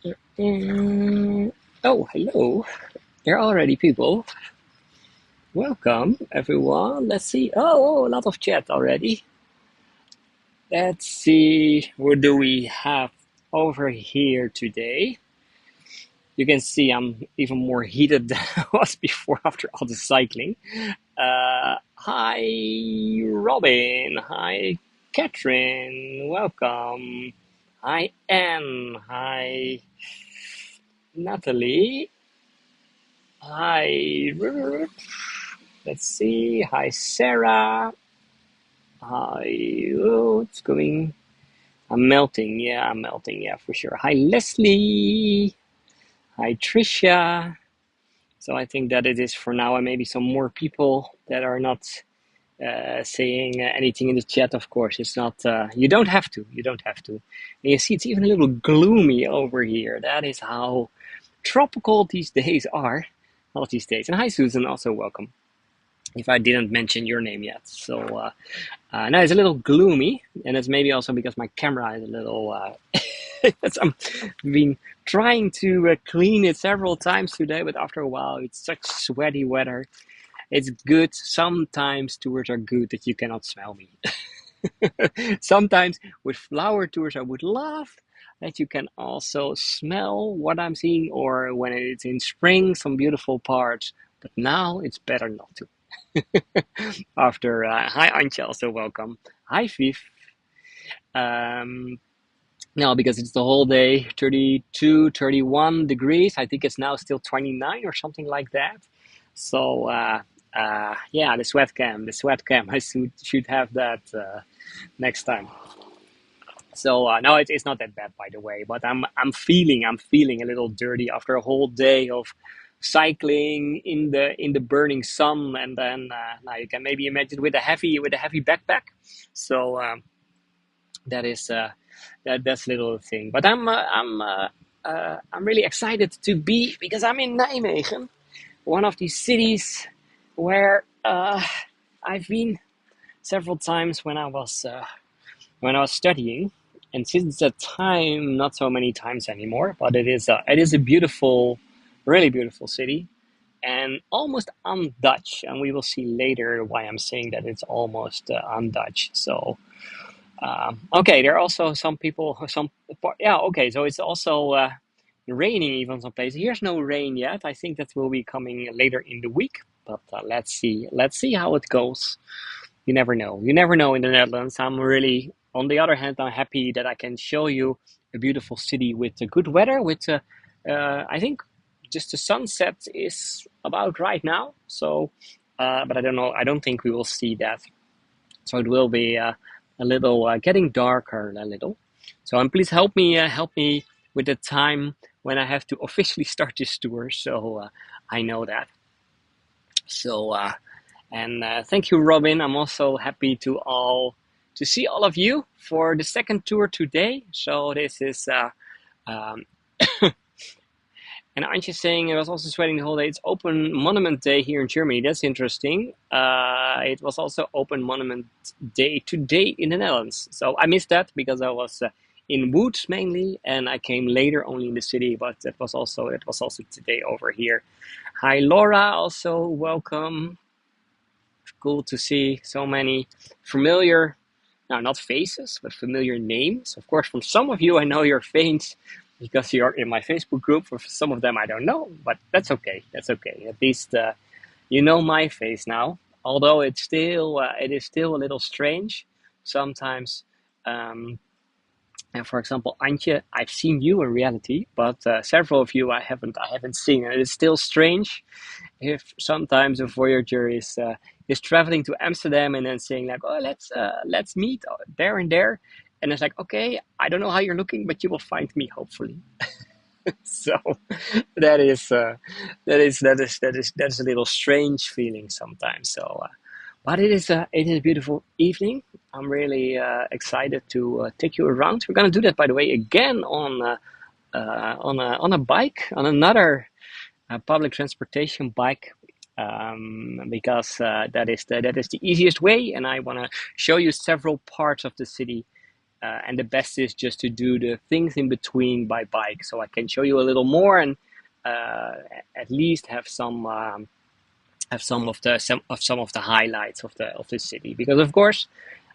Oh, hello. There are already people. Welcome, everyone. Let's see. Oh, a lot of chat already. Let's see. What do we have over here today? You can see I'm even more heated than I was before after all the cycling. Hi, Robin. Hi, Catherine. Welcome. Hi, Anne. Hi, Natalie. Hi, let's see. Hi, Sarah. Hi, oh, it's going. I'm melting. Yeah, I'm melting. Yeah, for sure. Hi, Leslie. Hi, Trisha. So I think that it is for now, and maybe some more people that are not saying anything in the chat. Of course, it's not. You don't have to. You don't have to. And you see, it's even a little gloomy over here. That is how tropical these days are. Not these days. And hi, Susan. Also welcome. If I didn't mention your name yet. So now it's a little gloomy, and it's maybe also because my camera is a little. I've been trying to clean it several times today, but after a while, it's such sweaty weather. It's good. Sometimes tours are good that you cannot smell me. Sometimes with flower tours, I would love that you can also smell what I'm seeing, or when it's in spring, some beautiful parts. But now it's better not to. After hi Antje, also welcome. Hi Viv. Um, no, because it's the whole day, 32, 31 degrees. I think it's now still 29 or something like that. So yeah, the sweat cam. I should have that next time. So no, it's not that bad, by the way. But I'm feeling a little dirty after a whole day of cycling in the burning sun, and then now you can maybe imagine with a heavy backpack. So that is that's a little thing. But I'm really excited to be because I'm in Nijmegen, one of these cities where I've been several times when I was studying, and since that time, not so many times anymore. But it is a beautiful, really beautiful city, and almost un-Dutch. And we will see later why I'm saying that it's almost un-Dutch. So okay, there are also some people, yeah. Okay, so it's also raining even some places. Here's no rain yet. I think that will be coming later in the week. But let's see. Let's see how it goes. You never know. You never know in the Netherlands. I'm really, on the other hand, I'm happy that I can show you a beautiful city with good weather. I think just the sunset is about right now. So, but I don't know. I don't think we will see that. So it will be a little getting darker a little. So please help me with the time when I have to officially start this tour. So I know that. So. And thank you, Robin. I'm also happy to see all of you for the second tour today. So this is um, and Antje saying it was also sweating the whole day. It's Open Monument Day here in Germany. That's interesting. It was also Open Monument Day today in the Netherlands. So I missed that because I was in Woods mainly, and I came later only in the city. But it was also today over here. Hi, Laura. Also welcome. Cool to see so many familiar, now not faces, but familiar names. Of course, from some of you, I know your faces because you're in my Facebook group. For some of them, I don't know, but that's okay. That's okay. At least you know my face now. Although it is still a little strange sometimes. Um, and for example, Antje, I've seen you in reality, but several of you I haven't seen, and it's still strange if sometimes a voyager is traveling to Amsterdam and then saying like, oh, let's meet there and there, and it's like, okay, I don't know how you're looking, but you will find me hopefully. So that is that is a little strange feeling sometimes. So, but it is a beautiful evening. I'm really excited to take you around. We're gonna do that, by the way, again on a bike, on another public transportation bike, because that is the easiest way, and I want to show you several parts of the city and the best is just to do the things in between by bike, so I can show you a little more and uh, at least have some of the highlights of the city. Because of course,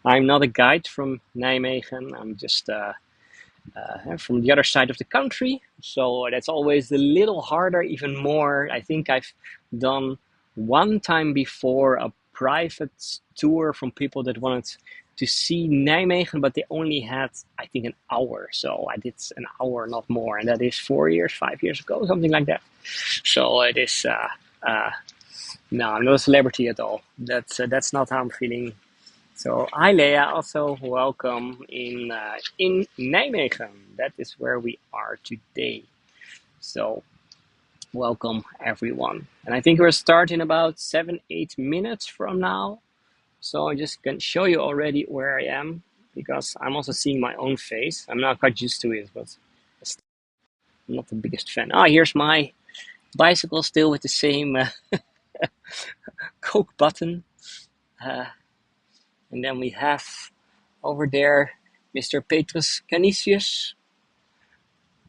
I'm not a guide from Nijmegen. I'm just from the other side of the country, so that's always a little harder. Even more, I think I've done one time before a private tour from people that wanted to see Nijmegen, but they only had, I think, an hour. So I did an hour, not more, and that is 4 years, 5 years ago, something like that. So it is. No, I'm not a celebrity at all. That's not how I'm feeling. So hi Leah, also welcome in Nijmegen. That is where we are today. So welcome everyone. And I think we're starting about 7-8 minutes from now. So I just can show you already where I am because I'm also seeing my own face. I'm not quite used to it, but I'm not the biggest fan. Ah, here's my bicycle still with the same Coke button. Uh, and then we have over there Mr. Petrus Canisius,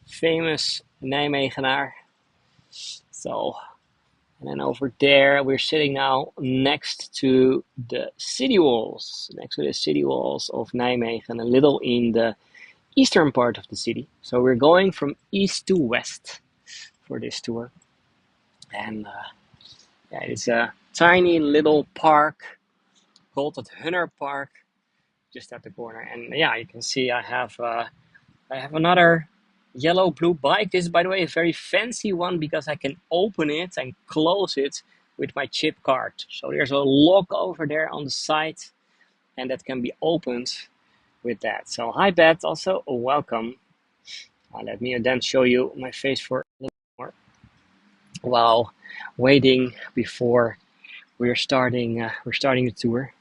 famous Nijmegenaar. So, and then over there, we're sitting now next to the city walls, of Nijmegen, a little in the eastern part of the city. So we're going from east to west for this tour. And yeah, it's a tiny little park called the Hunner Park, just at the corner. And yeah, you can see I have another yellow blue bike. This is, by the way, a very fancy one because I can open it and close it with my chip card. So there's a lock over there on the side, and that can be opened with that. So hi Beth, also welcome. Let me then show you my face for a little more while waiting before we're starting the tour.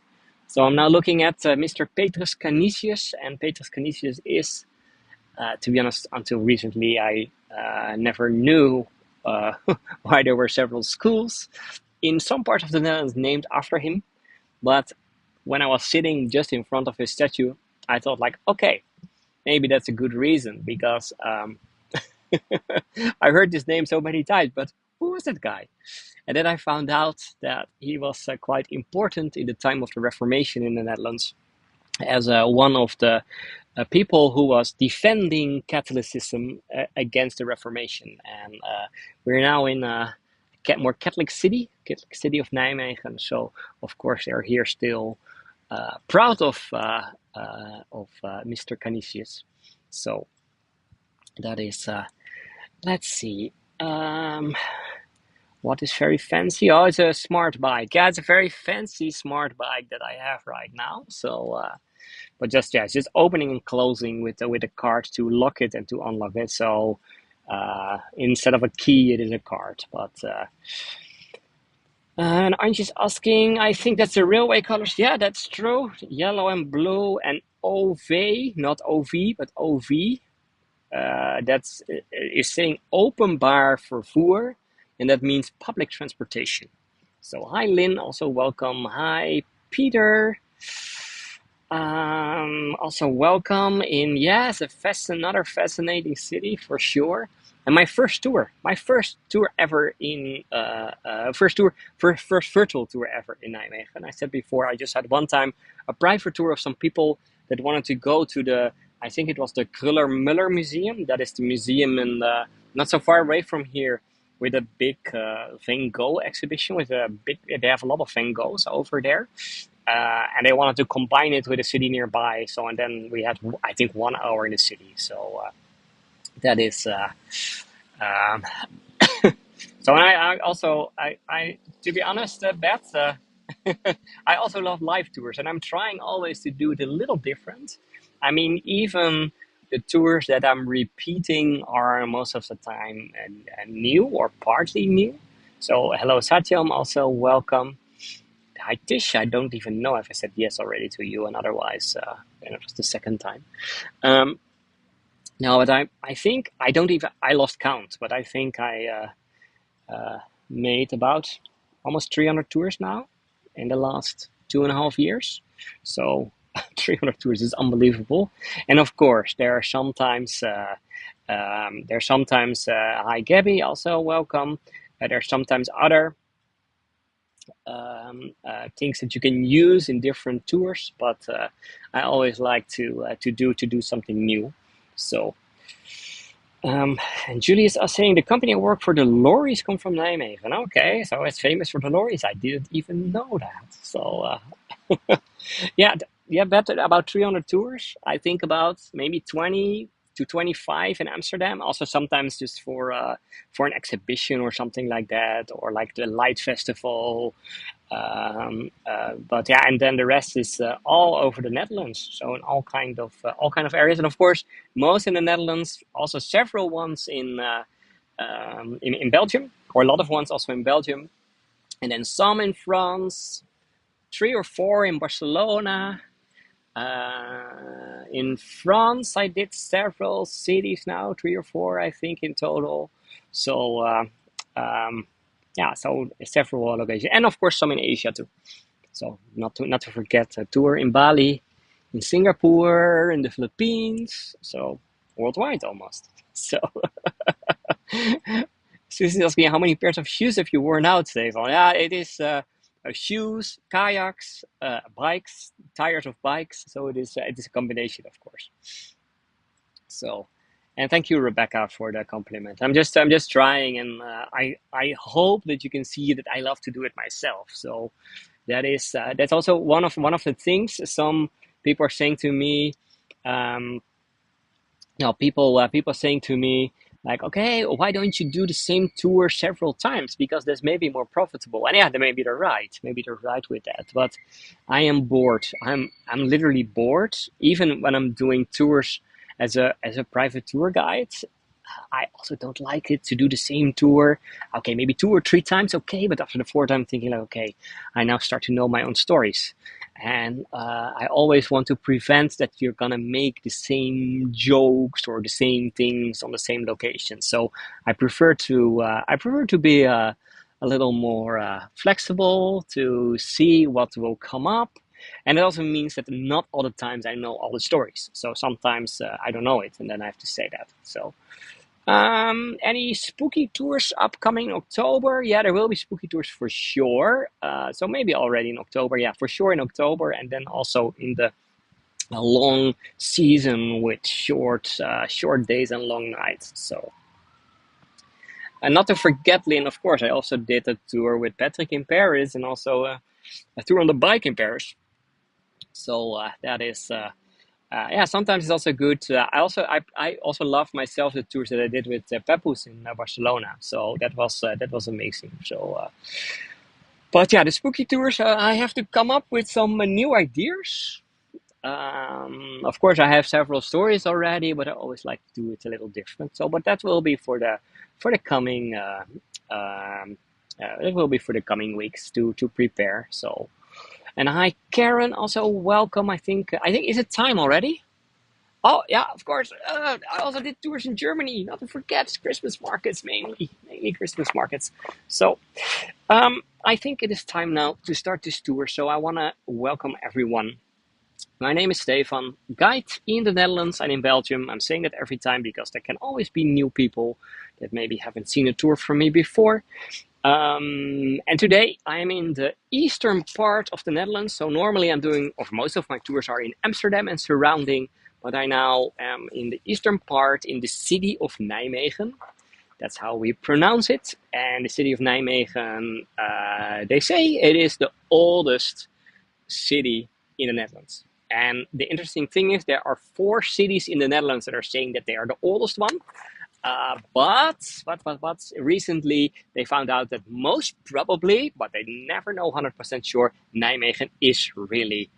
So I'm now looking at Mr. Petrus Canisius, and Petrus Canisius is, to be honest, until recently, I never knew why there were several schools in some parts of the Netherlands named after him. But when I was sitting just in front of his statue, I thought, like, okay, maybe that's a good reason because I heard this name so many times, but who was that guy? And then I found out that he was quite important in the time of the Reformation in the Netherlands as one of the people who was defending Catholicism against the Reformation. And we're now in a more Catholic city of Nijmegen. So of course they're here still, proud of Mr. Canisius. So that is, let's see. What is very fancy? Oh, it's a smart bike. Yeah, it's a very fancy smart bike that I have right now. So, but just yeah, it's just opening and closing with a card to lock it and to unlock it. So instead of a key, it is a card. But and Antje's asking, I think that's the railway colors. Yeah, that's true. Yellow and blue and OV, not OV, but OV. That's is saying openbaar vervoer, and that means public transportation. So hi Lynn, also welcome. Hi Peter. Also welcome in, yes, another fascinating city for sure. And my first tour ever in first virtual tour ever in Nijmegen. I said before, I just had one time a private tour of some people that wanted to go to the, I think it was the Kruller-Müller Museum. That is the museum in not so far away from here, with a big Van Gogh exhibition. They have a lot of Van Goghs over there. And they wanted to combine it with a city nearby. So, and then we had, I think, 1 hour in the city. So that is. Um, so I also, to be honest, Beth, I also love live tours, and I'm trying always to do it a little different. I mean, even the tours that I'm repeating are most of the time new or partly new. So hello Satyam, also welcome. Hi Tish, I don't even know if I said yes already to you, and otherwise, and it was the second time. Um, no, but I think I lost count, but I think I made about almost 300 tours now in the last 2.5 years. So 300 tours is unbelievable. And of course, there are sometimes hi Gabby, also welcome. There's sometimes other things that you can use in different tours, but I always like to do something new. So, and Julius is saying the company I work for, the lorries come from Nijmegen. Okay, so it's famous for the lorries. I didn't even know that. So yeah, yeah, better about 300 tours. I think about maybe 20 to 25 in Amsterdam. Also sometimes just for an exhibition or something like that, or like the Light Festival. But yeah, and then the rest is all over the Netherlands. So in all kind of areas, and of course most in the Netherlands. Also several ones in Belgium, or a lot of ones also in Belgium, and then some in France. 3 or 4 in Barcelona. In France, I did several cities now, 3 or 4, I think, in total. So, um, yeah, so several locations, and of course some in Asia too. So not to forget a tour in Bali, in Singapore, in the Philippines. So worldwide almost. So Susie asks me how many pairs of shoes have you worn out today? Well, yeah, it is shoes, kayaks, bikes, tires of bikes. So it is a combination, of course. So, and thank you, Rebecca, for the compliment. I'm just trying, and I hope that you can see that I love to do it myself. So that's also one of the things some people are saying to me. Um, people saying to me like, okay, why don't you do the same tour several times, because that's maybe more profitable. And yeah, maybe they're right with that, but I am bored. I'm literally bored, even when I'm doing tours as a private tour guide. I also don't like it to do the same tour. Okay, maybe 2 or 3 times, okay, but after the fourth time, I'm thinking like, okay, I now start to know my own stories, and I always want to prevent that you're gonna make the same jokes or the same things on the same location. So I prefer to be a little more flexible, to see what will come up. And it also means that not all the times I know all the stories. So sometimes I don't know it, and then I have to say that. So any spooky tours upcoming in October? Yeah, there will be spooky tours for sure. So maybe already in October. Yeah, for sure in October, and then also in the a long season with short days and long nights. So, and not to forget, Lynn, of course, I also did a tour with Patrick in Paris, and also a tour on the bike in Paris. So that is. Yeah, sometimes it's also good. I also love myself the tours that I did with Pepus in Barcelona. So that was amazing. So, but yeah, the spooky tours. I have to come up with some new ideas. Of course, I have several stories already, but I always like to do it a little different. So, but that will be for the coming. It will be for the coming weeks to prepare. So, and hi, Karen. Also welcome. I think is it time already? Oh yeah, of course. I also did tours in Germany. Not to forget Christmas markets, mainly Christmas markets. So I think it is time now to start this tour. So I want to welcome everyone. My name is Stefan, guide in the Netherlands and in Belgium. I'm saying that every time because there can always be new people that maybe haven't seen a tour from me before. And today I am in the eastern part of the Netherlands. So normally or most of my tours are in Amsterdam and surrounding, but I now am in the eastern part in the city of Nijmegen. That's how we pronounce it. And the city of Nijmegen, they say it is the oldest city in the Netherlands. And the interesting thing is there are 4 cities in the Netherlands that are saying that they are the oldest one. But recently they found out that most probably, but they never know 100% sure, Nijmegen is really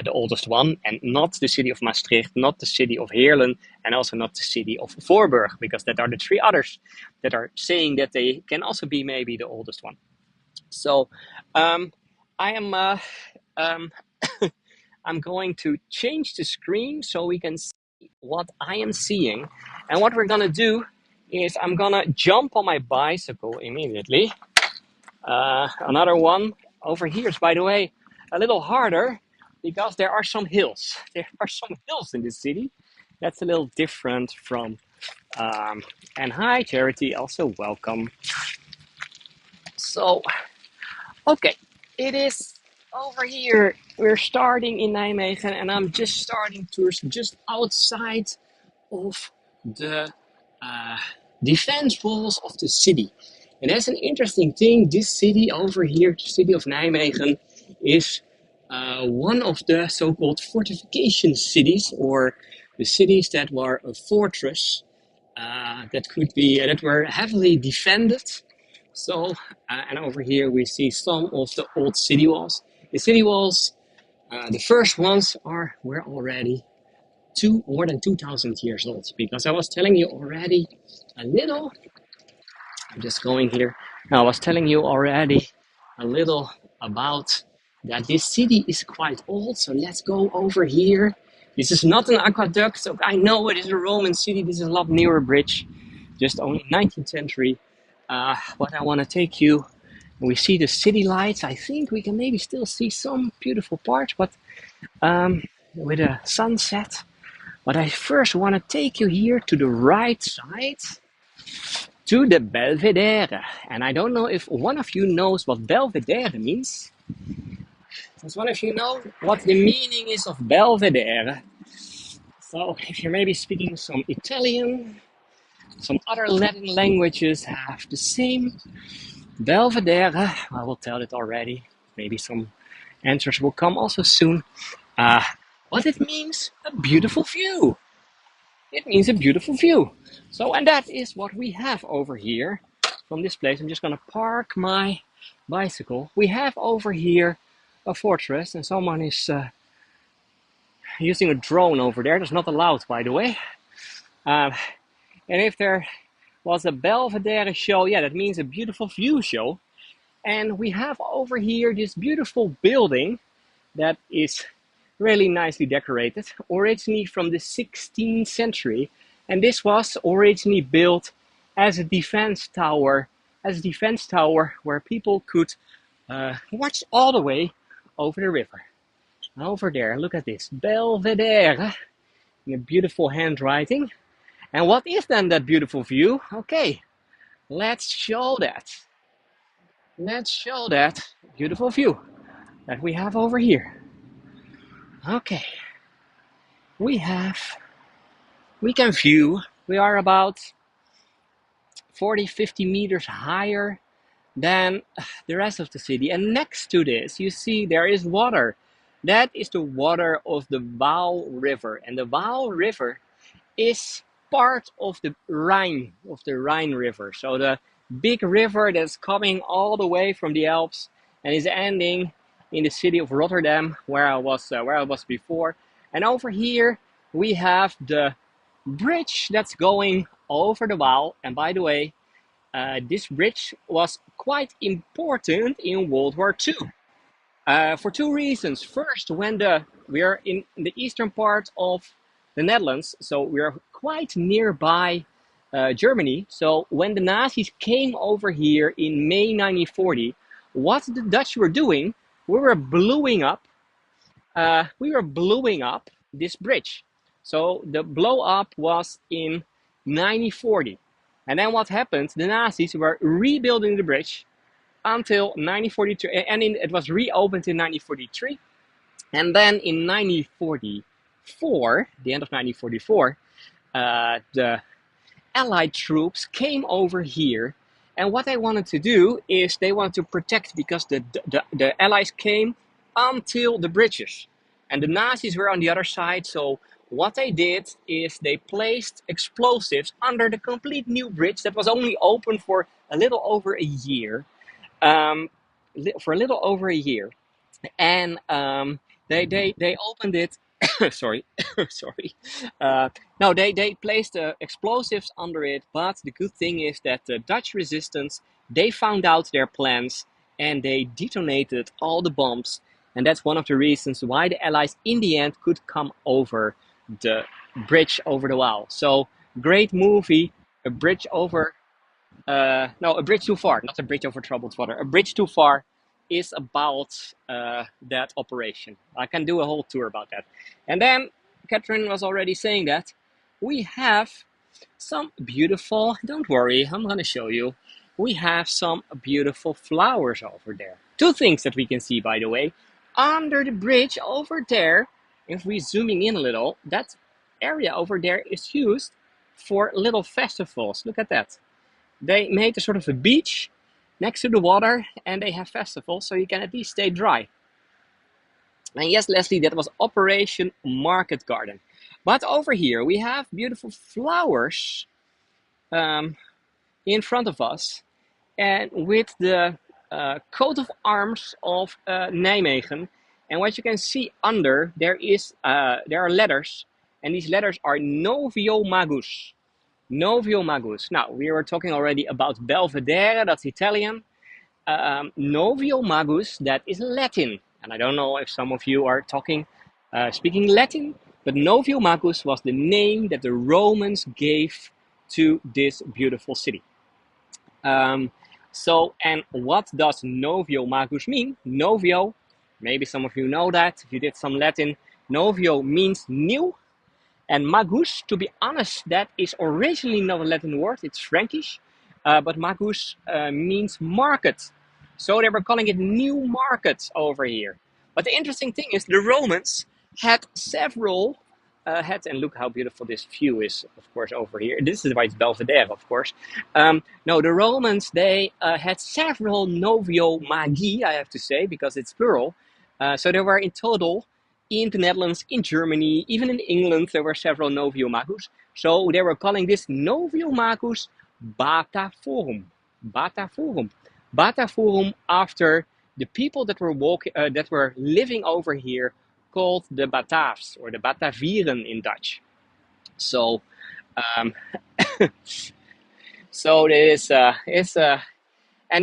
the oldest one, and not the city of Maastricht, not the city of Heerlen, and also not the city of Voorburg, because that are the 3 others that are saying that they can also be maybe the oldest one. So I am I'm going to change the screen so we can see what I am seeing. And what we're gonna do is I'm gonna jump on my bicycle immediately. Another one over here is, by the way, a little harder because there are some hills. There are some hills in this city. That's a little different from. And hi, Charity. Also welcome. So, okay, it is over here. We're starting in Nijmegen, and I'm just starting tours just outside of the uh, defense walls of the city. And that's an interesting thing. This city over here, the city of Nijmegen, is one of the so-called fortification cities, or the cities that were a fortress that were heavily defended. So, and over here we see some of the old city walls. The city walls, the first ones were already more than 2,000 years old, because I was telling you already a little. I'm just going here. I was telling you already a little about that this city is quite old. So let's go over here. This is not an aqueduct. So I know it is a Roman city. This is a lot newer bridge, just only 19th century. But I want to take you. We see the city lights. I think we can maybe still see some beautiful parts, but with a sunset. But I first want to take you here to the right side, to the Belvedere. And I don't know if one of you knows what Belvedere means. Does one of you know what the meaning is of Belvedere? So if you're maybe speaking some Italian, some other Latin languages have the same. Belvedere, I will tell it already. Maybe some answers will come also soon. What it means, a beautiful view. It means a beautiful view. So, and that is what we have over here from this place. I'm just gonna park my bicycle. We have over here a fortress, and someone is using a drone over there. That's not allowed, by the way. And if there was a Belvedere show, yeah, that means a beautiful view show. And we have over here this beautiful building that is really nicely decorated, originally from the 16th century. And this was originally built as a defense tower, where people could watch all the way over the river. Over there, look at this, Belvedere, in a beautiful handwriting. And what is then that beautiful view? Okay, let's show that. Let's show that beautiful view that we have over here. Okay, we can view, we are about 40-50 meters higher than the rest of the city. And next to this, you see there is water. That is the water of the Waal River. And the Waal River is part of the Rhine River. So the big river that's coming all the way from the Alps and is ending in the city of Rotterdam, where I was before. And over here we have the bridge that's going over the Waal. And by the way, this bridge was quite important in World War II. For two reasons. First, when we are in the eastern part of the Netherlands, so we are quite nearby Germany. So when the Nazis came over here in May 1940, what the Dutch were doing, we were blowing up this bridge. So the blow up was in 1940. And then what happened? The Nazis were rebuilding the bridge until 1942, and it was reopened in 1943. And then in 1944, the end of 1944, the Allied troops came over here. And what they wanted to do is they wanted to protect, because the Allies came until the bridges. And the Nazis were on the other side. So what they did is they placed explosives under the complete new bridge that was only open for a little over a year. And they opened it. Sorry. No, they placed explosives under it. But the good thing is that the Dutch resistance, they found out their plans and they detonated all the bombs. And that's one of the reasons why the Allies in the end could come over the bridge over the Waal. So great movie, A Bridge Over. No, A Bridge Too Far, not A Bridge Over Troubled Water. A Bridge Too Far. is about that operation. I can do a whole tour about that. And then Catherine was already saying that we have some beautiful, don't worry, I'm going to show you. We have some beautiful flowers over there. Two things that we can see, by the way. Under the bridge over there, if we zooming in a little, that area over there is used for little festivals. Look at that. They made a sort of a beach next to the water and they have festivals so you can at least stay dry. And yes, Leslie, that was Operation Market Garden. But over here we have beautiful flowers in front of us, and with the coat of arms of Nijmegen. And what you can see under there are letters, and these letters are Novio Magus. Novio Magus. Now, we were talking already about Belvedere, that's Italian. Novio Magus, that is Latin. And I don't know if some of you are speaking Latin, but Novio Magus was the name that the Romans gave to this beautiful city. And what does Novio Magus mean? Novio, maybe some of you know that, if you did some Latin. Novio means new. And magus, to be honest, that is originally not a Latin word, it's Frankish, but magus means market. So they were calling it new markets over here. But the interesting thing is the Romans had several, and look how beautiful this view is, of course, over here. This is why it's Belvedere, of course. No, the Romans, they had several novio magi, I have to say, because it's plural. So there were in total, in the Netherlands, in Germany, even in England, there were several Novio Magus. So they were calling this Novio Magus Bataforum. Bataforum. Bataforum after the people that were living over here, called the Bataafs, or the Batavieren in Dutch. So, so and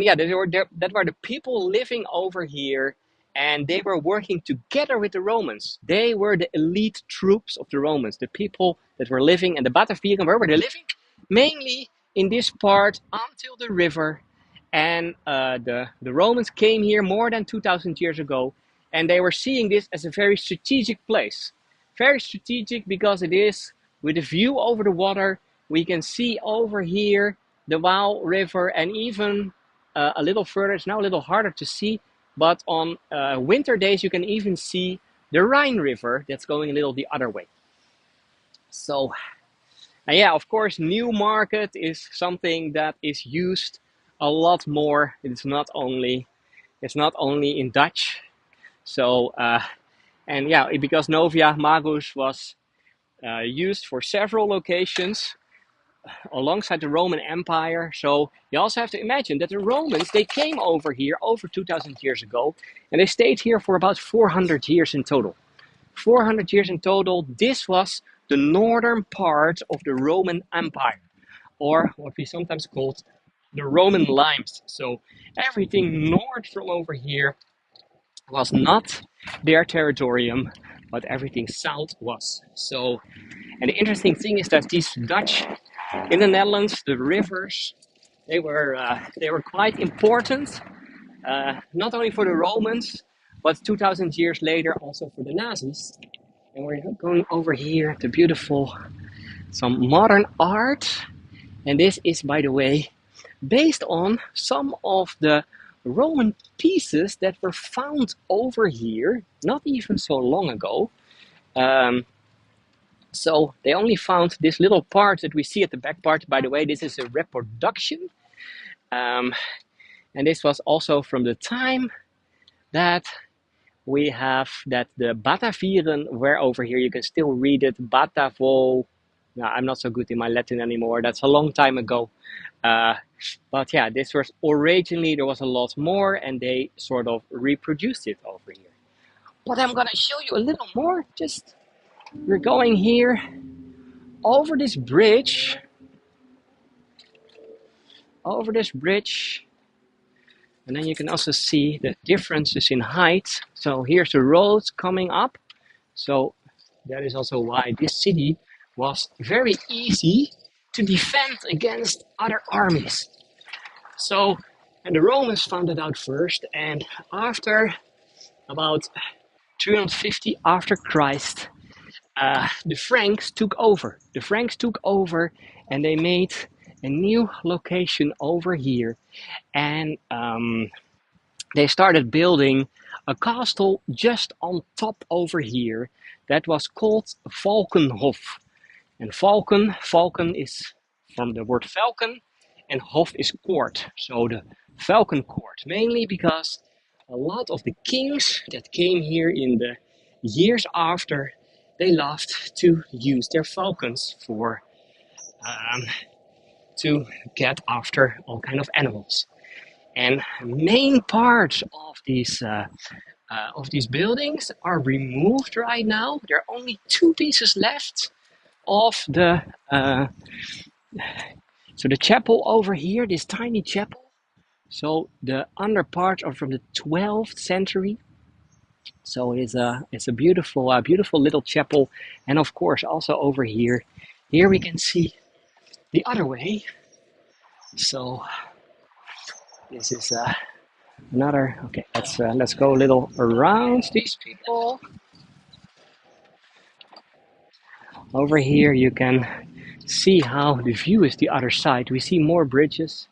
yeah, that were the people living over here. And they were working together with the Romans. They were the elite troops of the Romans, the people that were living. And the Batavieren, where were they living? Mainly in this part until the river. And the Romans came here more than 2,000 years ago. And they were seeing this as a very strategic place. Very strategic because it is with a view over the water. We can see over here the Waal River, and even a little further, it's now a little harder to see. But on winter days, you can even see the Rhine River that's going a little the other way. So, yeah, of course, new market is something that is used a lot more. It's not only in Dutch. So, and yeah, because Novia Magus was used for several locations alongside the Roman Empire. So you also have to imagine that the Romans, they came over here over 2,000 years ago, and they stayed here for about 400 years in total. 400 years in total. This was the northern part of the Roman Empire, or what we sometimes called the Roman limes. So everything north from over here was not their territorium, but everything south was. So, and the interesting thing is that these Dutch in the Netherlands, the rivers, they were quite important, not only for the Romans, but 2,000 years later also for the Nazis. And we're going over here to beautiful, some modern art. And this is, by the way, based on some of the Roman pieces that were found over here, not even so long ago. So they only found this little part that we see at the back part. By the way, this is a reproduction. And this was also from the time that we have that the Batavieren were over here. You can still read it, Batavo. No, I'm not so good in my Latin anymore. That's a long time ago. But yeah, this was originally, there was a lot more, and they sort of reproduced it over here. But I'm going to show you a little more. Just, we're going here over this bridge. And then you can also see the differences in height. So here's the road coming up. So that is also why this city was very easy to defend against other armies. So And the Romans found it out first, and after about 350 after Christ, the Franks took over. The Franks took over, and they made a new location over here, and they started building a castle just on top over here that was called Valkenhof. And Valken is from the word falcon, and Hof is court. So the Falcon court, mainly because a lot of the kings that came here in the years after, they loved to use their falcons for um, to get after all kind of animals. And main parts of these buildings are removed right now. There are only two pieces left of the chapel over here, this tiny chapel. So the under parts are from the 12th century. So it's a beautiful little chapel, and of course also over here. Here we can see the other way. So this is another. Okay, let's go a little around these people. Over here you can see how the view is the other side. We see more bridges.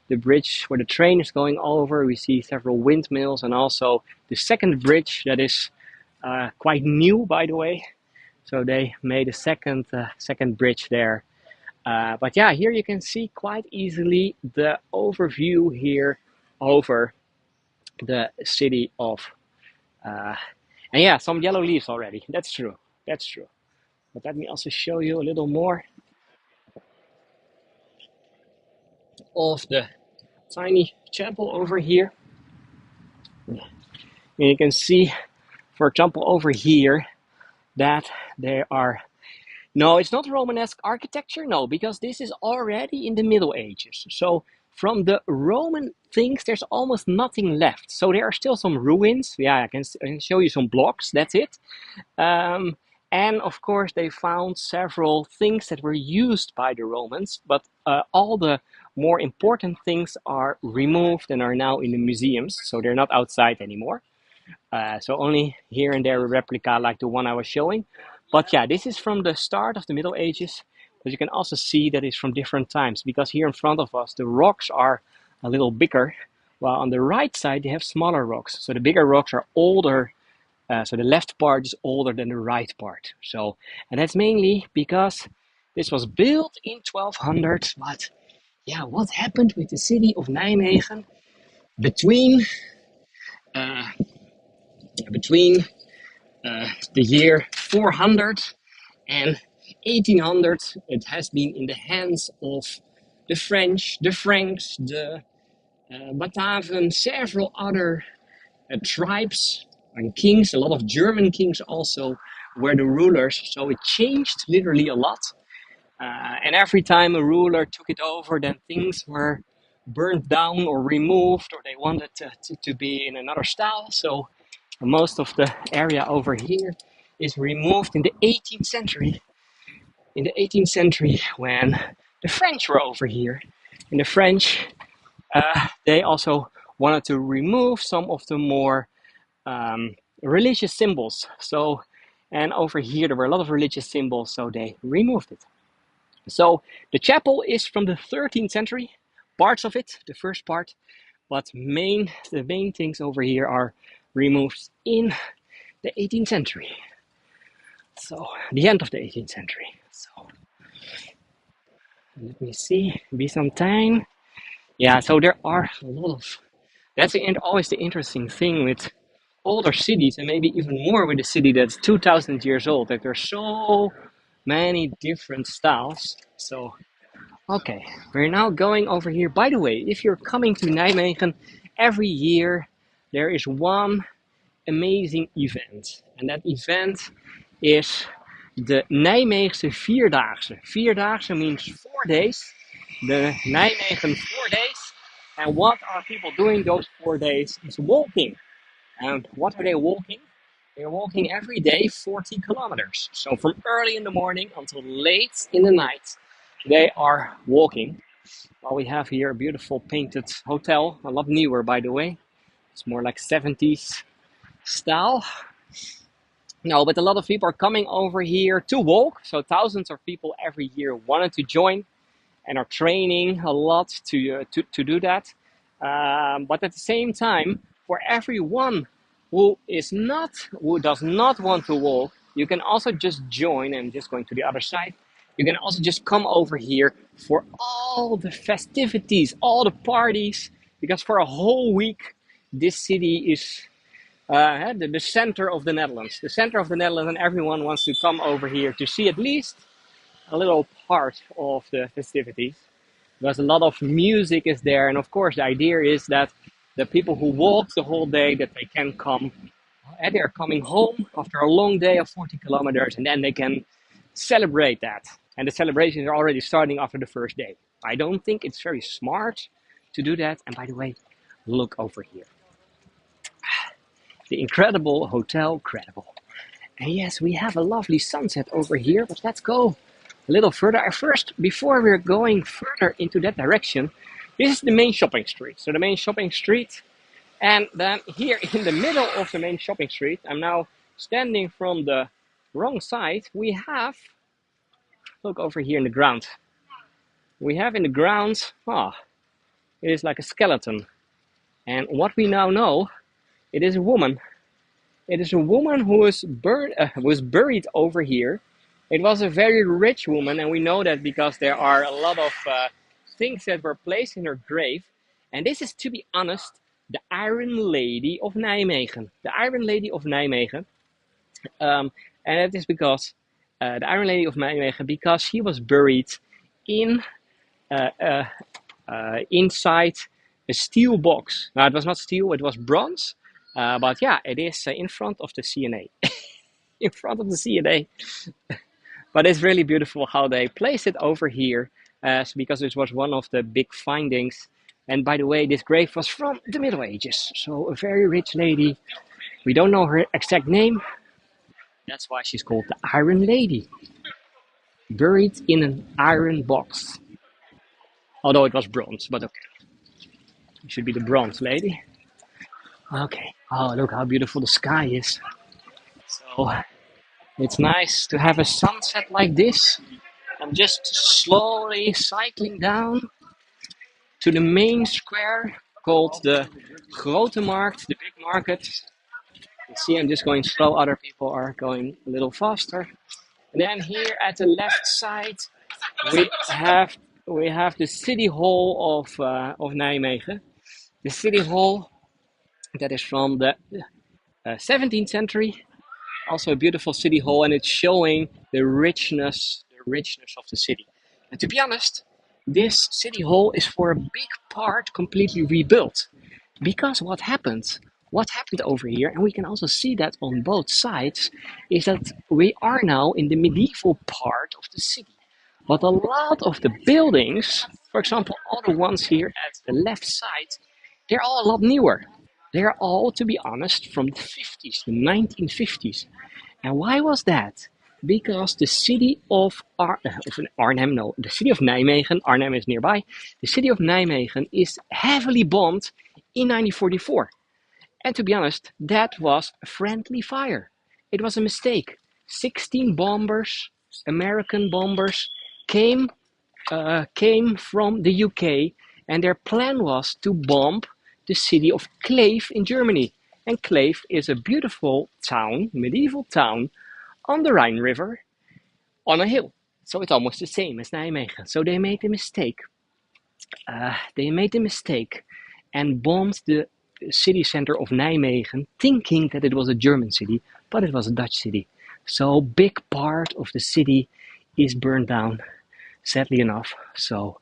The bridge where the train is going over, we see several windmills, and also the second bridge that is quite new, by the way. So they made a second bridge there. But yeah, here you can see quite easily the overview here over the city of. And yeah, some yellow leaves already. That's true. That's true. But let me also show you a little more of the tiny chapel over here. And you can see, for example, over here that there are. No, it's not Romanesque architecture, no, because this is already in the Middle Ages. So from the Roman things, there's almost nothing left. So there are still some ruins. Yeah, I can show you some blocks, that's it. Um, and of course, they found several things that were used by the Romans, but all the more important things are removed and are now in the museums, so they're not outside anymore. So only here and there a replica like the one I was showing. But yeah, this is from the start of the Middle Ages, but you can also see that it's from different times, because here in front of us the rocks are a little bigger, while on the right side they have smaller rocks. So the bigger rocks are older, so the left part is older than the right part. So, and that's mainly because this was built in 1200. But yeah, what happened with the city of Nijmegen between uh, between the year 400 and 1800? It has been in the hands of the French, the Franks, the Bataven, several other tribes and kings. A lot of German kings also were the rulers. So it changed literally a lot. And every time a ruler took it over, then things were burned down or removed, or they wanted to be in another style. So most of the area over here is removed in the 18th century. In the 18th century, when the French were over here, and the French, they also wanted to remove some of the more religious symbols. So, and over here there were a lot of religious symbols, so they removed it. So the chapel is from the 13th century, parts of it, the first part, but the main things over here are removed in the 18th century. So the end of the 18th century. So let me see, be some time. Yeah, so there are a lot of. That's always the interesting thing with older cities, and maybe even more with a city that's 2,000 years old. That there's so many different styles. So okay, we're now going over here. By the way, if you're coming to Nijmegen, every year there is one amazing event. And that event is the Nijmeegse Vierdaagse. Vierdaagse means 4 days. The Nijmegen 4 days. And what are people doing those 4 days? Is walking. And what are they walking? They're walking every day 40 kilometers. So from early in the morning until late in the night, they are walking. Well, we have here a beautiful painted hotel, a lot newer, by the way. It's more like 70s style. No, but a lot of people are coming over here to walk. So thousands of people every year wanted to join and are training a lot to do that. But at the same time, for everyone who does not want to walk, you can also just join. And just going to the other side, you can also just come over here for all the festivities, all the parties, because for a whole week, this city is the center of the Netherlands. The center of the Netherlands, and everyone wants to come over here to see at least a little part of the festivities. Because a lot of music is there, and of course the idea is that the people who walk the whole day, that they can come and they're coming home after a long day of 40 kilometers, and then they can celebrate that. And the celebrations are already starting after the first day. I don't think it's very smart to do that. And by the way, look over here, the incredible hotel Credible. And yes, we have a lovely sunset over here, but let's go a little further. First, before we're going further into that direction, this is the main shopping street. So the main shopping street, and then here in the middle of the main shopping street, I'm now standing from the wrong side. We have, look over here in the ground. We have in the ground, it is like a skeleton. And what we now know, it is a woman. It is a woman who was buried over here. It was a very rich woman, and we know that because there are a lot of things that were placed in her grave. And this is, to be honest, the Iron Lady of Nijmegen. The Iron Lady of Nijmegen. And it is because the Iron Lady of Nijmegen, because she was buried in inside a steel box. Now, it was not steel, it was bronze. But yeah, it is in front of the CNA. In front of the CNA. But it's really beautiful how they placed it over here, because this was one of the big findings. And by the way, this grave was from the Middle Ages. So a very rich lady. We don't know her exact name. That's why she's called the Iron Lady. Buried in an iron box. Although it was bronze, but okay. It should be the Bronze Lady. Okay. Oh, look how beautiful the sky is. So it's nice to have a sunset like this. I'm just slowly cycling down to the main square called the Grote Markt, the big market. You see, I'm just going slow. Other people are going a little faster. And then here at the left side, we have the city hall of Nijmegen. The city hall that is from the 17th century. Also a beautiful city hall, and it's showing the richness of the city. And to be honest, this city hall is for a big part completely rebuilt. Because what happened over here, and we can also see that on both sides, is that we are now in the medieval part of the city. But a lot of the buildings, for example, all the ones here at the left side, they're all a lot newer. They're all, to be honest, from the 50s, the 1950s. And why was that? Because the city of Arnhem, no, the city of Nijmegen, Arnhem is nearby, the city of Nijmegen is heavily bombed in 1944. And to be honest, that was a friendly fire. It was a mistake. 16 bombers, American bombers, came from the UK, and their plan was to bomb the city of Kleef in Germany. And Kleef is a beautiful town, medieval town, on the Rhine River, on a hill. So it's almost the same as Nijmegen. So they made a mistake. And bombed the city center of Nijmegen, thinking that it was a German city, but it was a Dutch city. So big part of the city is burned down, sadly enough. So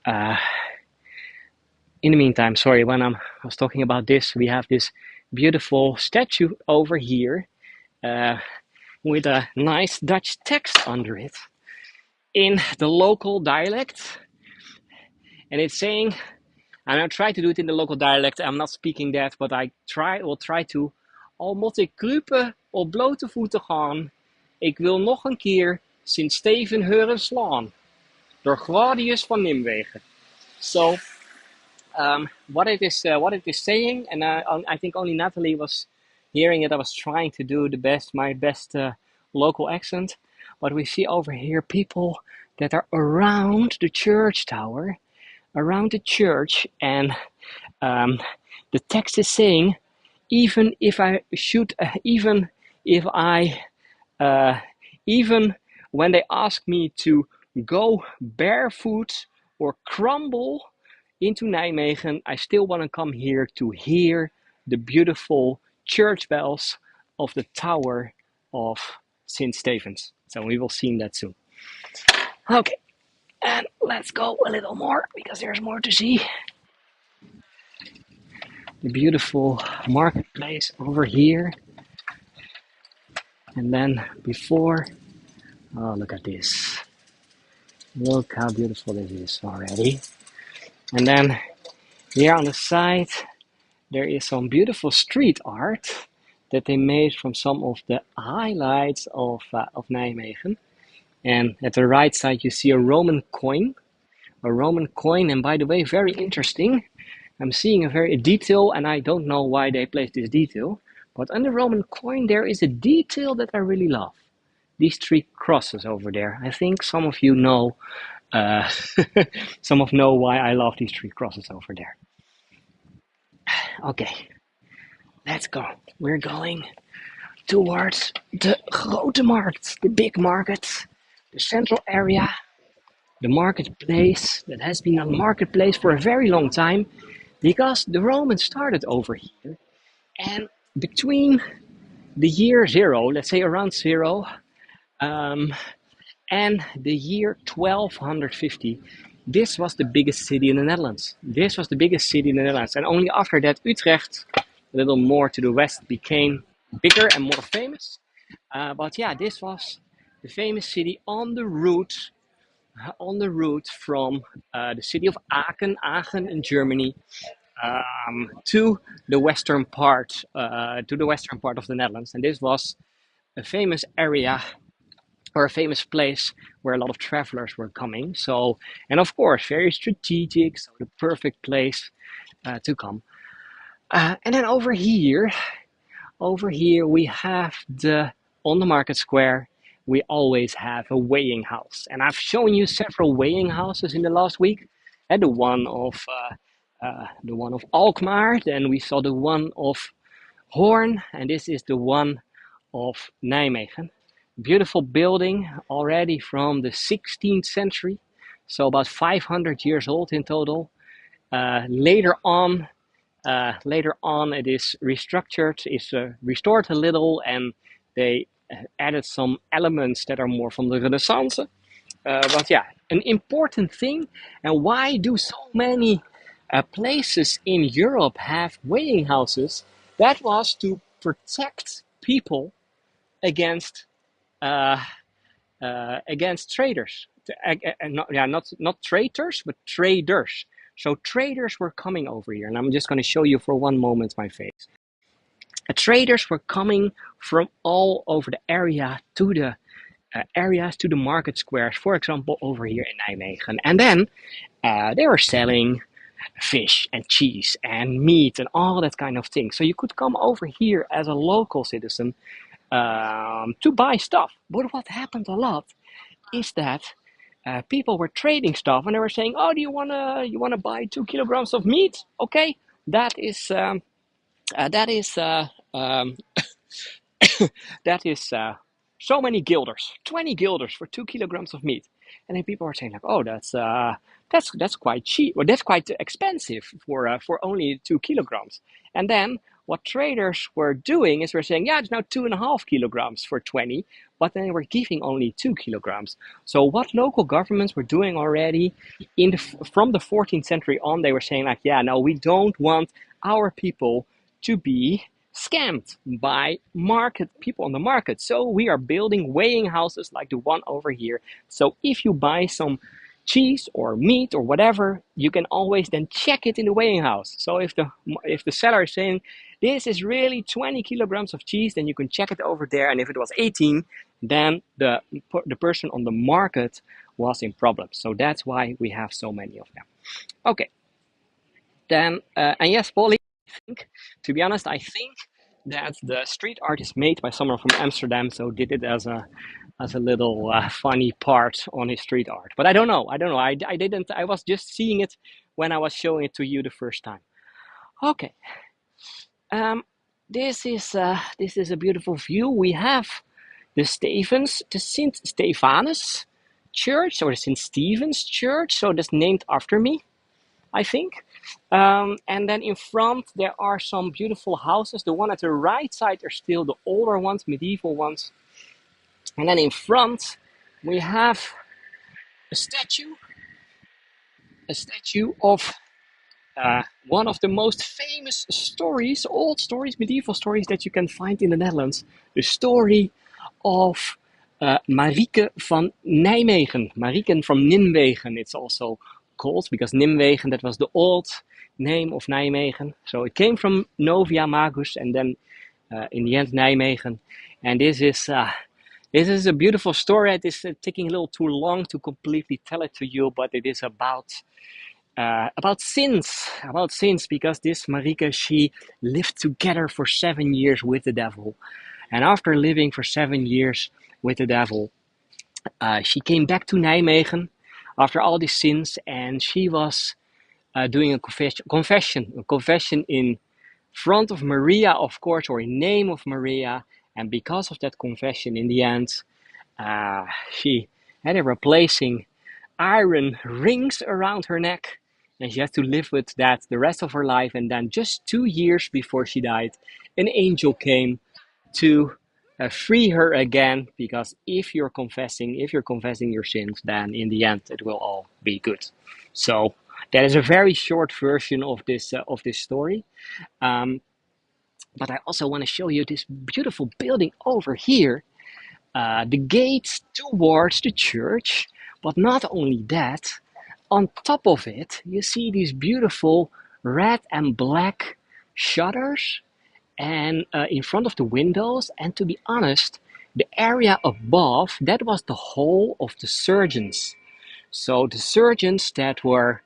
in the meantime, sorry, when I was talking about this, we have this beautiful statue over here with a nice Dutch text under it in the local dialect. And it's saying, and I try to do it in the local dialect, I'm not speaking that, but I will try to. Al moet ik kruipen op blote voeten gaan, ik wil nog een keer Sint Steven horen slaan. door Claudius van Nimwegen. So what it is saying, and I think only Natalie was hearing it. I was trying to do my best local accent, but we see over here people that are around the church tower, around the church, and um, the text is saying, even if I should, even if I, uh, even when they ask me to go barefoot or crumble into Nijmegen, I still want to come here to hear the beautiful church bells of the Tower of St. Stephen's. So we will see that soon. Okay, and let's go a little more because there's more to see. The beautiful marketplace over here. And then before, oh, look at this. Look how beautiful this is already. And then here on the side, there is some beautiful street art that they made from some of the highlights of Nijmegen. And at the right side, you see a Roman coin. A Roman coin, and by the way, very interesting. I'm seeing a very detail, and I don't know why they placed this detail. But on the Roman coin, there is a detail that I really love. These three crosses over there. I think some of you know, uh, some of know why I love these three crosses over there. Okay, let's go. We're going towards the Grote Markt, the big market, the central area, the marketplace that has been a marketplace for a very long time because the Romans started over here. And between the year zero, let's say around zero, um, and the year 1250, this was the biggest city in the Netherlands. This was the biggest city in the Netherlands. And only after that, Utrecht, a little more to the west, became bigger and more famous. But yeah, this was the famous city on the route from the city of Aachen in Germany, to the western part, of the Netherlands. And this was a famous area or a famous place where a lot of travelers were coming. So, and of course, very strategic, so the perfect place to come. And then over here we have on the market square, we always have a weighing house. And I've shown you several weighing houses in the last week. And the one of Alkmaar, then we saw the one of Hoorn, and this is the one of Nijmegen. Beautiful building already from the 16th century, so about 500 years old in total. Later on, it is restructured, is restored a little, and they added some elements that are more from the Renaissance. But yeah, an important thing. And why do so many places in Europe have weighing houses? That was to protect people against uh, against traders. Not traitors, but traders. So traders were coming over here, and I'm just going to show you for one moment my face. Traders were coming from all over the area to the areas, to the market squares, for example, over here in Nijmegen. And then they were selling fish and cheese and meat and all that kind of thing. So you could come over here as a local citizen to buy stuff. But what happened a lot is that people were trading stuff, and they were saying, "Oh, do you wanna buy 2 kilograms of meat? Okay, that is that is that is so many guilders, 20 guilders for 2 kilograms of meat." And then people are saying like, "Oh, that's quite cheap, or that's quite expensive for only 2 kilograms." And then what traders were doing is we're saying, "Yeah, it's now 2.5 kilograms for 20, but then they were giving only 2 kilograms." So what local governments were doing already from the 14th century on, they were saying like, "Yeah, no, we don't want our people to be scammed by market people on the market. So we are building weighing houses like the one over here. So if you buy some cheese or meat or whatever, you can always then check it in the weighing house. So if the seller is saying this is really 20 kilograms of cheese, then you can check it over there. And if it was 18, then the person on the market was in problems. So that's why we have so many of them. Okay, then, and yes, Polly, I think, to be honest, I think that the street art is made by someone from Amsterdam, so did it as a little funny part on his street art. But I don't know. I don't know. I didn't. I was just seeing it when I was showing it to you the first time. Okay. Um, this is a beautiful view. We have the Sint Stephanus Church, or the St. Stephen's Church. So that's named after me, I think. And then in front there are some beautiful houses. The one at the right side are still the older ones, medieval ones. And then in front we have a statue, a statue of one of the most famous stories, old stories, medieval stories that you can find in the Netherlands. The story of Marieke van Nijmegen, Marieken from Nijmegen, it's also called, because Nijmegen, that was the old name of Nijmegen. So it came from Novia Magus and then in the end Nijmegen. And this is a beautiful story. It is taking a little too long to completely tell it to you, but it is about sins, because this Marika, she lived together for 7 years with the devil. And after living for 7 years with the devil, she came back to Nijmegen after all these sins, and she was doing a confession in front of Maria, of course, or in name of Maria. And because of that confession, in the end, she had a replacing iron rings around her neck, and she had to live with that the rest of her life. And then, just 2 years before she died, an angel came to free her again, because if you're confessing your sins, then in the end it will all be good. So that is a very short version of this story. Um, but I also want to show you this beautiful building over here, the gates towards the church. But not only that, on top of it, you see these beautiful red and black shutters and in front of the windows. And to be honest, the area above, that was the hole of the surgeons. So the surgeons that were,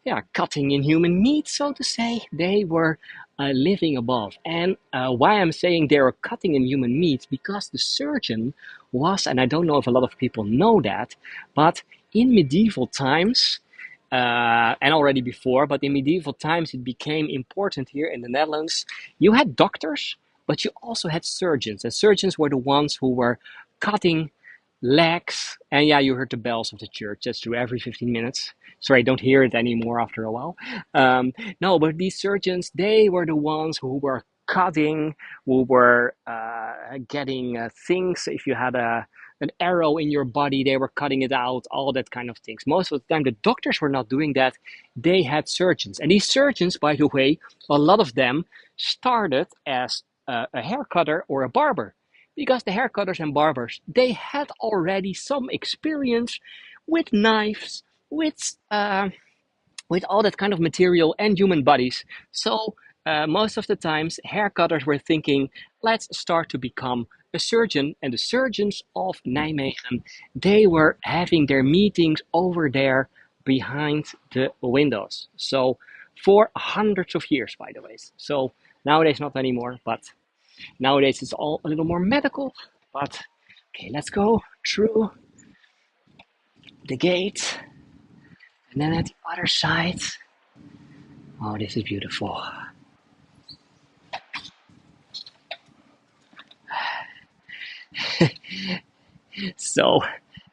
yeah, cutting in human meat, so to say, they were living above. And why I'm saying they were cutting in human meat, because the surgeon was, and I don't know if a lot of people know that, but in medieval times, and already before, but in medieval times it became important here in the Netherlands. You had doctors, but you also had surgeons. And surgeons were the ones who were cutting legs. And yeah, you heard the bells of the church. That's true, every 15 minutes. Sorry, I don't hear it anymore after a while. No, but these surgeons, they were the ones who were cutting, who were getting things. If you had an arrow in your body, they were cutting it out, all that kind of things. Most of the time, the doctors were not doing that. They had surgeons. And these surgeons, by the way, a lot of them started as a hair cutter or a barber, because the hair cutters and barbers, they had already some experience with knives, with all that kind of material and human bodies. So most of the times, hair cutters were thinking, let's start to become a surgeon. And the surgeons of Nijmegen, they were having their meetings over there behind the windows. So for hundreds of years, by the way. So nowadays, not anymore, but nowadays it's all a little more medical. But okay, let's go through the gate. And then at the other side, oh, this is beautiful. So,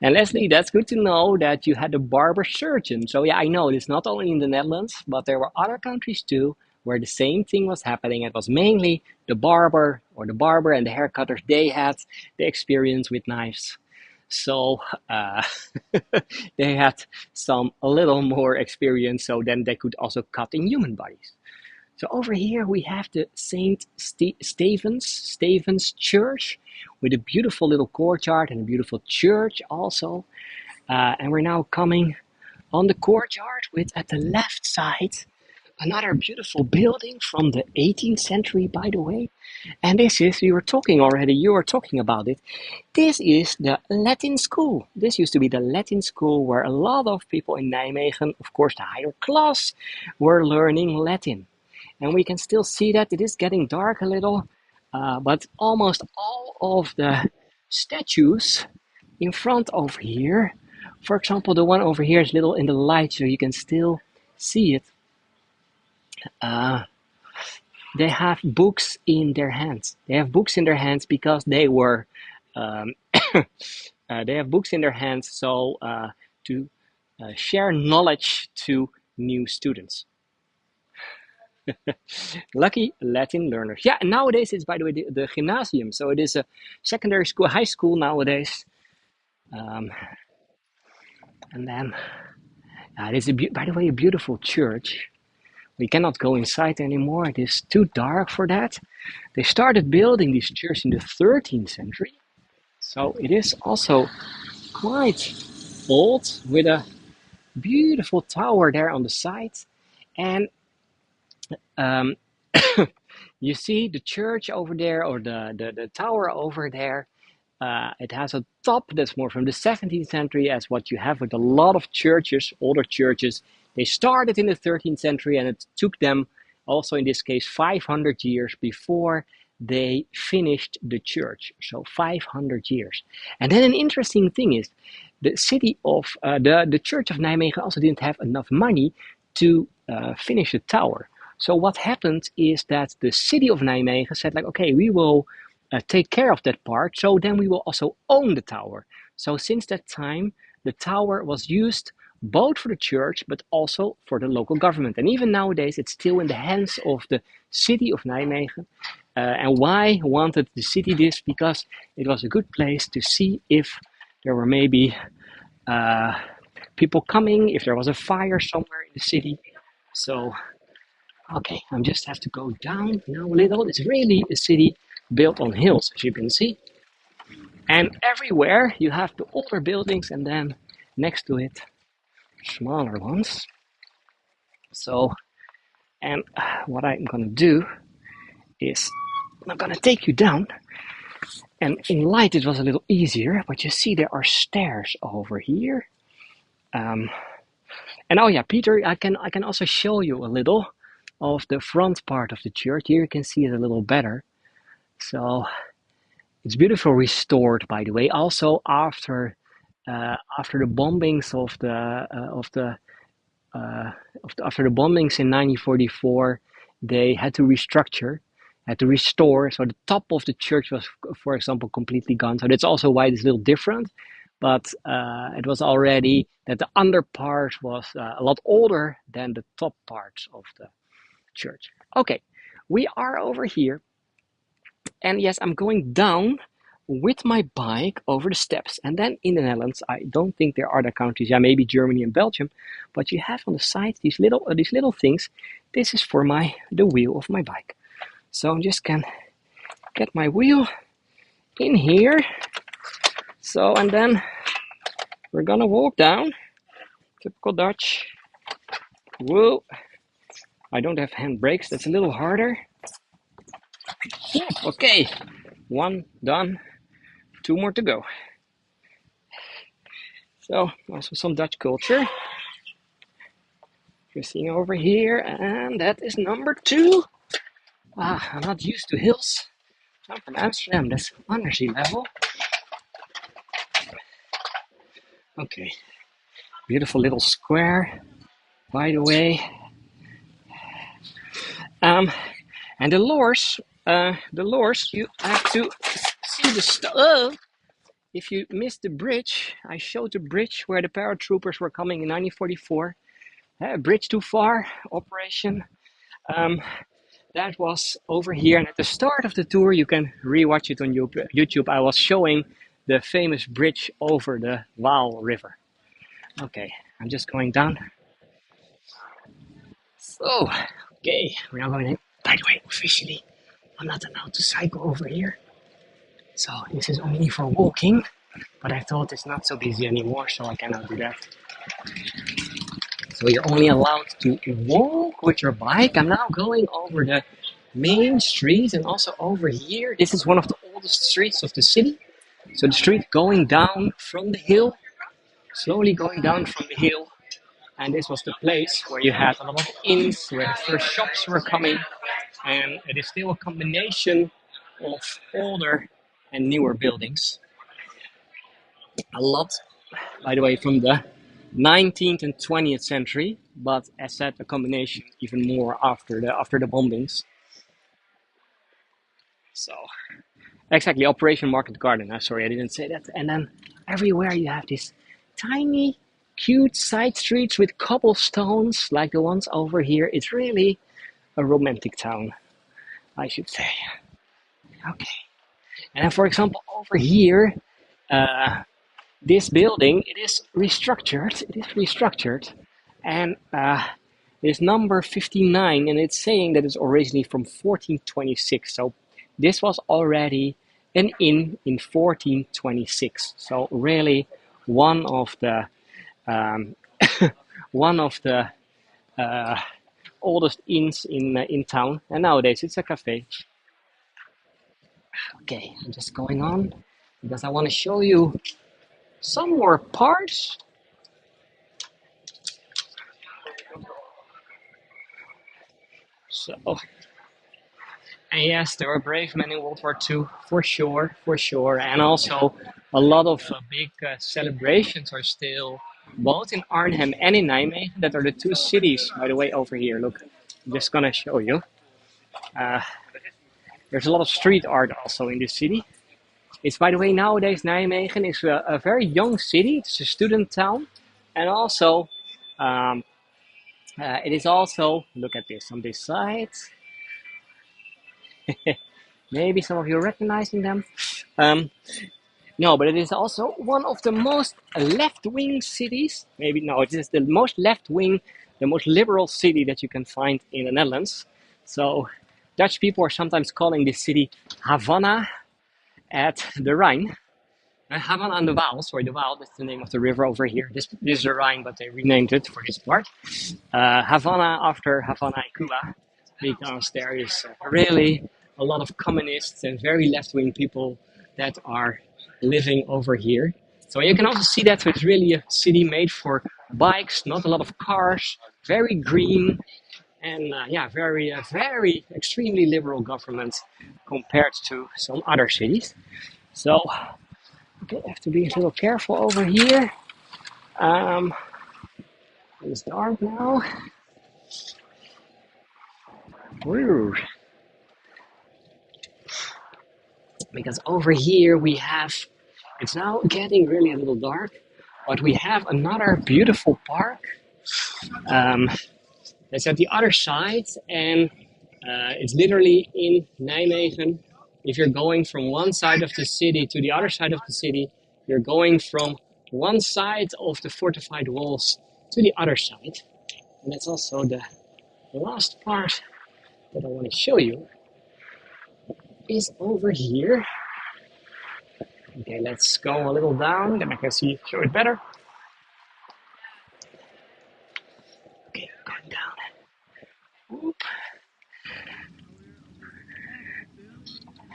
and Leslie, that's good to know that you had a barber surgeon. So yeah, I know it's not only in the Netherlands, but there were other countries too where the same thing was happening. It was mainly the barber and the hair cutters. They had the experience with knives. So they had a little more experience, so then they could also cut in human bodies. So over here we have the Stephen's Church, with a beautiful little courtyard and a beautiful church also. And we're now coming on the courtyard with, at the left side, another beautiful building from the 18th century, by the way. And this is, you were talking about it. This is the Latin school. This used to be the Latin school where a lot of people in Nijmegen, of course the higher class, were learning Latin. And we can still see that it is getting dark a little, but almost all of the statues in front over here, for example, the one over here is little in the light, so you can still see it. Uh, they have books in their hands. They have books in their hands because they were, um, they have books in their hands so to share knowledge to new students. Lucky Latin learners. Yeah, and nowadays it's, by the way, the gymnasium. So it is a secondary school, high school nowadays. Um, and then it is, by the way, a beautiful church. We cannot go inside anymore. It is too dark for that. They started building this church in the 13th century. So it is also quite old with a beautiful tower there on the side. And um, you see the church over there, or the tower over there. It has a top that's more from the 17th century, as what you have with a lot of churches, older churches. They started in the 13th century, and it took them, also in this case, 500 years before they finished the church. So 500 years. And then an interesting thing is, the city of the Church of Nijmegen also didn't have enough money to finish the tower. So what happened is that the city of Nijmegen said, like, okay, we will take care of that part, so then we will also own the tower. So since that time, the tower was used both for the church, but also for the local government. And even nowadays, it's still in the hands of the city of Nijmegen. And why wanted the city this? Because it was a good place to see if there were maybe people coming, if there was a fire somewhere in the city. So, okay, I just have to go down now a little. It's really a city built on hills, as you can see. And everywhere you have the older buildings, and then next to it, smaller ones. So, and what I'm gonna do is I'm gonna take you down. And in light it was a little easier, but you see there are stairs over here. And oh yeah, Peter, I can also show you a little of the front part of the church. Here you can see it a little better. So it's beautifully restored, by the way. Also after the bombings after the bombings in 1944, they had to restructure, had to restore. So the top of the church was, for example, completely gone. So that's also why it's a little different. But it was already that the under part was a lot older than the top part of the church. Okay, we are over here. And yes, I'm going down with my bike over the steps. And then in the Netherlands, I don't think there are other countries, yeah, maybe Germany and Belgium, but you have on the side these little things. This is for the wheel of my bike. So I just can get my wheel in here. So, and then we're gonna walk down. Typical Dutch. Whoa. I don't have hand brakes, that's a little harder. Okay, one done. 2 more to go. So also some Dutch culture. You're seeing over here, and that is number 2. I'm not used to hills. I'm from Amsterdam, that's under sea level. Okay, beautiful little square, by the way. And the lures, you have to see the if you missed the bridge, I showed the bridge where the paratroopers were coming in 1944. Bridge too far, operation. That was over here. And at the start of the tour, you can rewatch it on YouTube. I was showing the famous bridge over the Waal River. Okay, I'm just going down. So, okay, we're now going in. By the way, officially, I'm not allowed to cycle over here. So this is only for walking, but I thought it's not so busy anymore, so I cannot do that. So you're only allowed to walk walk with your bike. I'm now going over the main street and also over here. This is one of the oldest streets of the city. So the street going down from the hill, slowly going down from the hill. And this was the place where you had a lot of inns, where the first shops were coming. And it is still a combination of older and newer buildings. A lot, by the way, from the 19th and 20th century, but as said, a combination even more after the bombings. So exactly, Operation Market Garden. Sorry, I didn't say that. And then everywhere you have these tiny, cute side streets with cobblestones, like the ones over here. It's really a romantic town, I should say. Okay. And then, for example, over here, this building, it is restructured. And it's number 59, and it's saying that it's originally from 1426. So this was already an inn in 1426. So really one of the um, one of the uh, oldest inns in town. And nowadays it's a cafe. Okay, I'm just going on because I want to show you some more parts. So, and yes, there were brave men in World War II, for sure. And also, a lot of big celebrations are still both in Arnhem and in Nijmegen. That are the two cities, by the way, over here. Look, I'm just gonna show you. Uh, there's a lot of street art also in this city. It's, by the way, nowadays Nijmegen is a very young city. It's a student town, and also um, it is also, look at this on this side. Maybe some of you are recognizing them. Um, no, but it is also one of the most left-wing cities. Maybe no, it is the most left-wing, the most liberal city that you can find in the Netherlands. So Dutch people are sometimes calling this city Havana at the Rhine. Havana aan de Waal, sorry, the Waal, that's the name of the river over here. This is the Rhine, but they renamed it for this part. Havana after Havana and Cuba, because there is really a lot of communists and very left-wing people that are living over here. So you can also see that it's really a city made for bikes, not a lot of cars, very green, and very extremely liberal government compared to some other cities. So okay, I have to be a little careful over here. It's dark now. Woo. Because over here we have, it's now getting really a little dark, but we have another beautiful park that's at the other side, and it's literally in Nijmegen. If you're going from one side of the city to the other side of the city, you're going from one side of the fortified walls to the other side. And that's also the last part that I want to show you is over here. Okay, let's go a little down, then I can show it better. Okay, going down. Oop.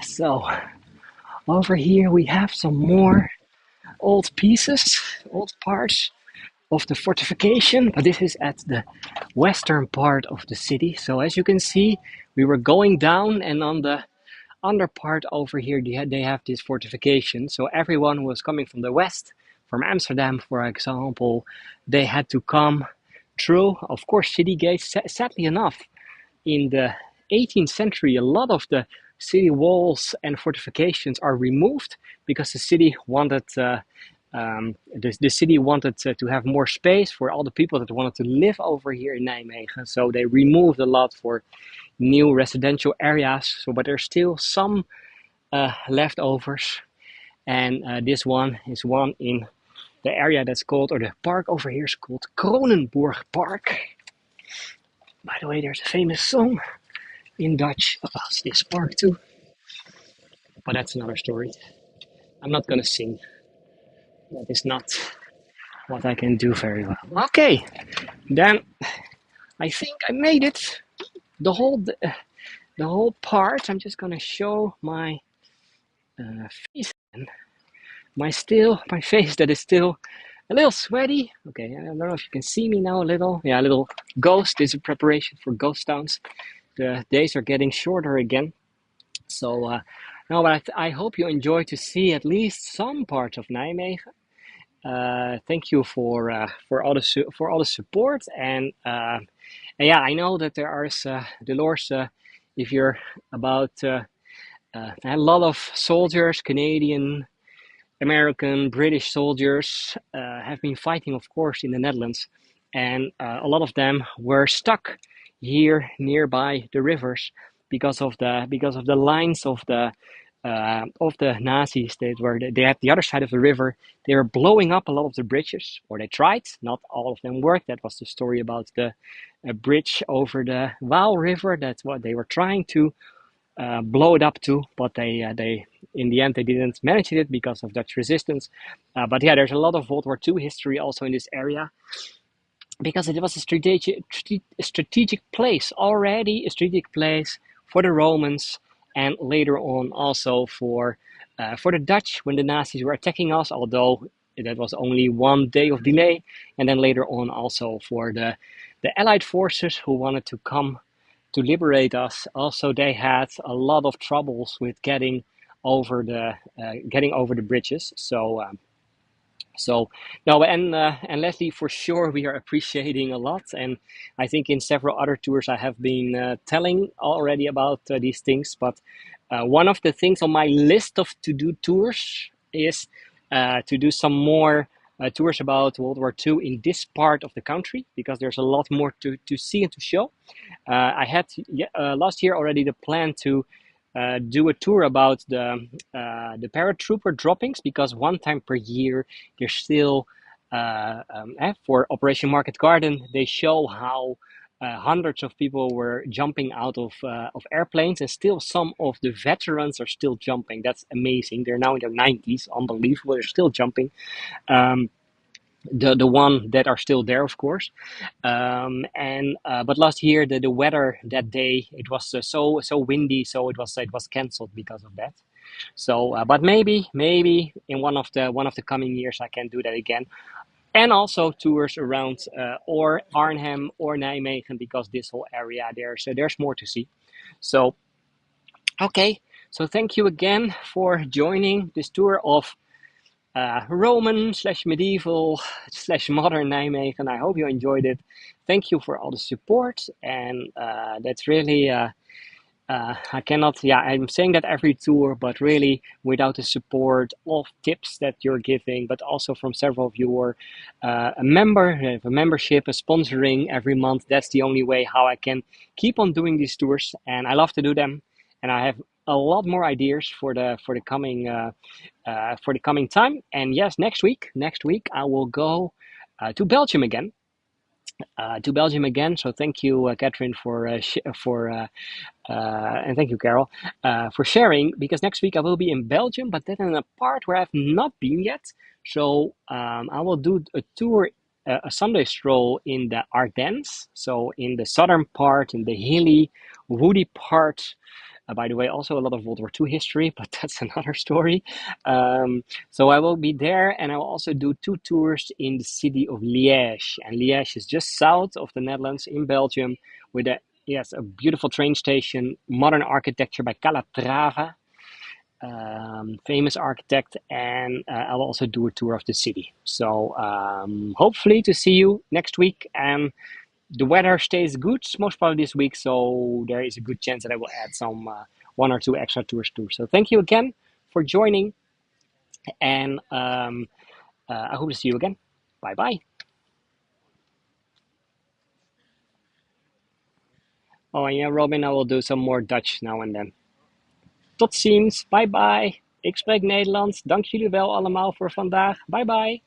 So, over here we have some more old pieces, old parts of the fortification, but this is at the western part of the city. So as you can see, we were going down, and on the under part over here they have this fortification. So everyone who was coming from the west, from Amsterdam for example, they had to come through, of course, city gates. Sadly enough, in the 18th century, a lot of the city walls and fortifications are removed because the city wanted the city wanted to have more space for all the people that wanted to live over here in Nijmegen. So they removed a lot for new residential areas. So, but there's still some leftovers, and this one is one in the area that's called, or the park over here is called Kronenburg Park. By the way, there's a famous song in Dutch about this park too, but that's another story. I'm not gonna sing. That is not what I can do very well. Okay, then I think I made it. The whole the whole part. I'm just gonna show my face again. My face that is still a little sweaty. Okay, I don't know if you can see me now a little. Yeah, a little ghost is a preparation for ghost towns. The days are getting shorter again. So, no, but I hope you enjoy to see at least some part of Nijmegen. Thank you for all for all the support and yeah, I know that there are Dolores, if you're about a lot of soldiers, Canadian, American, British soldiers have been fighting, of course, in the Netherlands, and a lot of them were stuck here nearby the rivers because of the lines of the Nazis. They had the other side of the river. They were blowing up a lot of the bridges, or they tried. Not all of them worked. That was the story about the bridge over the Waal River. That's what they were trying to blow it up too, but they in the end they didn't manage it because of Dutch resistance. But yeah, there's a lot of World War II history also in this area because it was a strategic place already, a strategic place for the Romans, and later on also for the Dutch when the Nazis were attacking us. Although that was only 1 day of delay, and then later on also for the Allied forces who wanted to come to liberate us. Also, they had a lot of troubles with getting over the bridges. So no, and Leslie, for sure, we are appreciating a lot, and I think in several other tours I have been telling already about these things. But one of the things on my list of to-do tours is to do some more tours about World War II in this part of the country because there's a lot more to see and to show. I had last year already the plan to do a tour about the paratrooper droppings because one time per year there's still for Operation Market Garden they show how hundreds of people were jumping out of airplanes and still some of the veterans are still jumping. That's amazing. They're now in their 90s, unbelievable. They're still jumping. Um, the one that are still there, of course. And but last year the weather that day it was so windy, so it was cancelled because of that. So, but maybe in one of the coming years I can do that again, and also tours around or Arnhem or Nijmegen because this whole area there's more to see. So okay, so thank you again for joining this tour of Roman slash medieval slash modern Nijmegen. I hope you enjoyed it. Thank you for all the support, and that's really I cannot. Yeah, I'm saying that every tour, but really without the support of tips that you're giving, but also from several of you or a membership, a sponsoring every month. That's the only way how I can keep on doing these tours, and I love to do them, and I have a lot more ideas for the coming time. And yes, next week I will go to Belgium again. So thank you, Catherine, for and thank you, Carol, for sharing. Because next week I will be in Belgium, but then in a part where I've not been yet. So I will do a tour, a Sunday stroll in the Ardennes. So in the southern part, in the hilly, woody part. By the way, also a lot of World War II history, but that's another story. So I will be there, and I will also do two tours in the city of Liège. And Liège is just south of the Netherlands in Belgium, with a beautiful train station, modern architecture by Calatrava, famous architect, and I will also do a tour of the city. So hopefully to see you next week, and the weather stays good most probably this week, so there is a good chance that I will add some one or two extra tours too. So thank you again for joining, and I hope to see you again. Bye bye. Oh, and yeah, Robin, I will do some more Dutch now and then. Tot ziens, bye bye. Ik spreek Nederlands. Dank jullie wel allemaal voor vandaag. Bye bye.